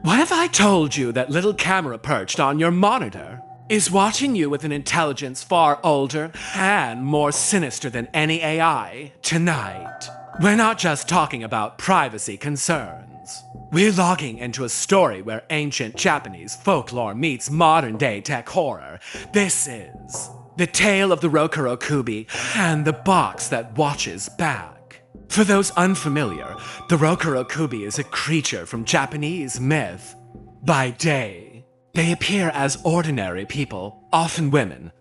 What if I told you that little camera perched on your monitor is watching you with an intelligence far older and more sinister than any AI tonight? We're not just talking about privacy concerns. We're logging into a story where ancient Japanese folklore meets modern-day tech horror. This is the tale of the Rokurokubi and the box that watches back. For those unfamiliar, the Rokurokubi is a creature from Japanese myth. By day, they appear as ordinary people, often women.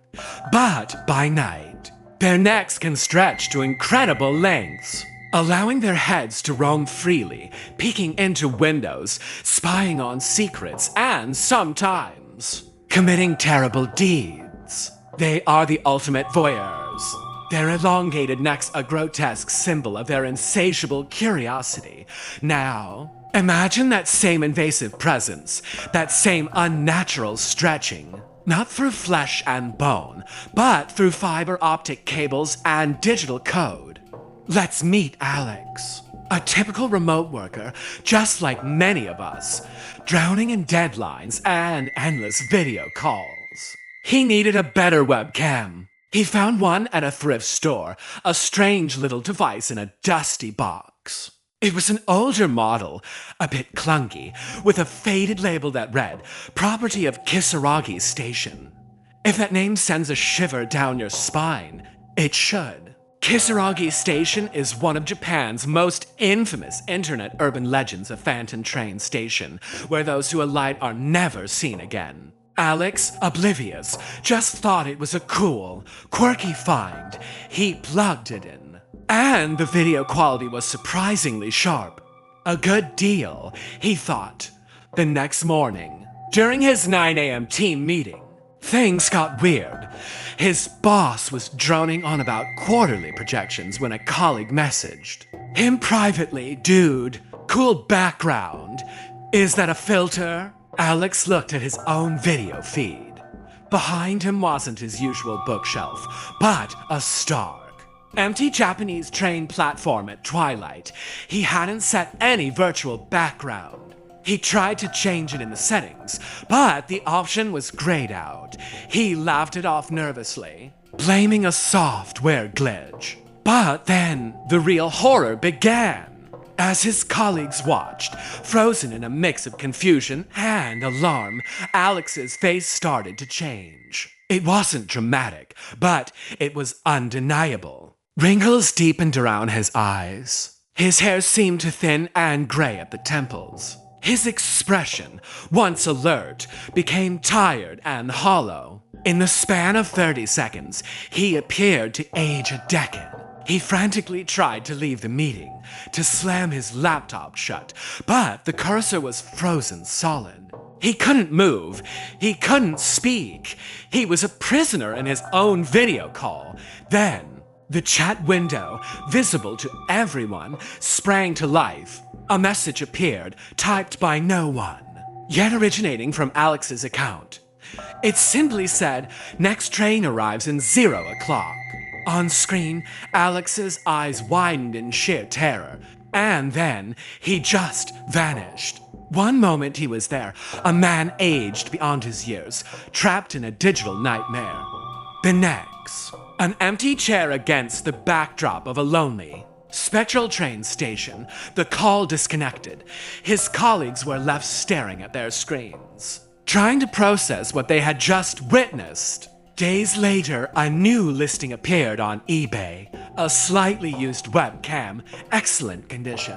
But by night, their necks can stretch to incredible lengths, allowing their heads to roam freely, peeking into windows, spying on secrets, and sometimes committing terrible deeds. They are the ultimate voyeurs. Their elongated necks a grotesque symbol of their insatiable curiosity. Now, imagine that same invasive presence, that same unnatural stretching. Not through flesh and bone, but through fiber optic cables and digital code. Let's meet Alex, a typical remote worker, just like many of us, drowning in deadlines and endless video calls. He needed a better webcam. He found one at a thrift store, a strange little device in a dusty box. It was an older model, a bit clunky, with a faded label that read, "Property of Kisaragi Station." If that name sends a shiver down your spine, it should. Kisaragi Station is one of Japan's most infamous internet urban legends, a phantom train station, where those who alight are never seen again. Alex, oblivious, just thought it was a cool, quirky find. He plugged it in. And the video quality was surprisingly sharp. A good deal, he thought. The next morning, during his 9 a.m. team meeting, things got weird. His boss was droning on about quarterly projections when a colleague messaged him privately, "Dude, cool background. Is that a filter?" Alex looked at his own video feed. Behind him wasn't his usual bookshelf, but a stark, empty Japanese train platform at twilight. He hadn't set any virtual background. He tried to change it in the settings, but the option was grayed out. He laughed it off nervously, blaming a software glitch. But then the real horror began. As his colleagues watched, frozen in a mix of confusion and alarm, Alex's face started to change. It wasn't dramatic, but it was undeniable. Wrinkles deepened around his eyes. His hair seemed to thin and gray at the temples. His expression, once alert, became tired and hollow. In the span of 30 seconds, he appeared to age a decade. He frantically tried to leave the meeting, to slam his laptop shut, but the cursor was frozen solid. He couldn't move. He couldn't speak. He was a prisoner in his own video call. Then, the chat window, visible to everyone, sprang to life. A message appeared, typed by no one, yet originating from Alex's account. It simply said, "Next train arrives in 0 o'clock." On screen, Alex's eyes widened in sheer terror, and then he just vanished. One moment he was there, a man aged beyond his years, trapped in a digital nightmare. The next, an empty chair against the backdrop of a lonely, spectral train station, the call disconnected. His colleagues were left staring at their screens, trying to process what they had just witnessed. Days later, a new listing appeared on eBay. A slightly used webcam, excellent condition.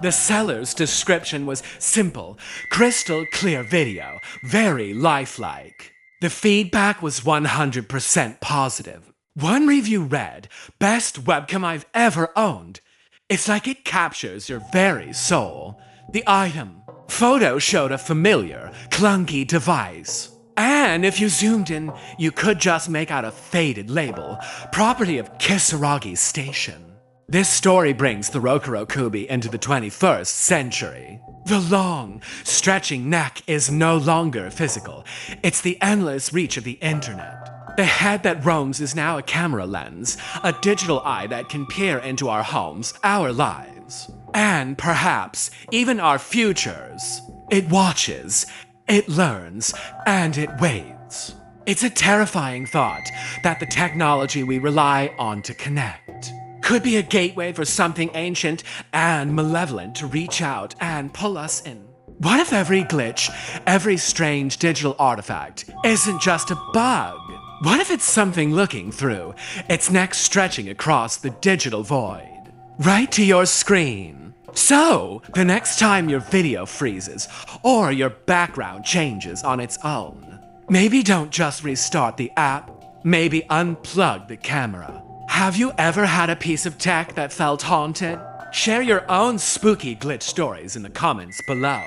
The seller's description was simple, crystal clear video, very lifelike. The feedback was 100% positive. One review read, "Best webcam I've ever owned. It's like it captures your very soul." The item. Photo showed a familiar, clunky device. And if you zoomed in, you could just make out a faded label, "Property of Kisaragi Station." This story brings the Rokurokubi into the 21st century. The long, stretching neck is no longer physical. It's the endless reach of the internet. The head that roams is now a camera lens, a digital eye that can peer into our homes, our lives, and perhaps even our futures. It watches, it learns, and it waits. It's a terrifying thought that the technology we rely on to connect could be a gateway for something ancient and malevolent to reach out and pull us in. What if every glitch, every strange digital artifact isn't just a bug? What if it's something looking through its neck stretching across the digital void, right to your screen? So, the next time your video freezes or your background changes on its own, maybe don't just restart the app, maybe unplug the camera. Have you ever had a piece of tech that felt haunted? Share your own spooky glitch stories in the comments below.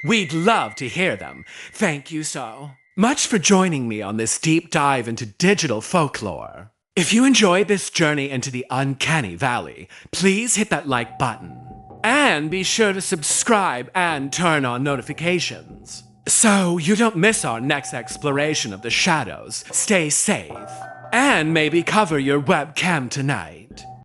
We'd love to hear them. Thank you so much for joining me on this deep dive into digital folklore. If you enjoyed this journey into the uncanny valley, please hit that like button. And be sure to subscribe and turn on notifications so you don't miss our next exploration of the shadows. Stay safe and maybe cover your webcam tonight.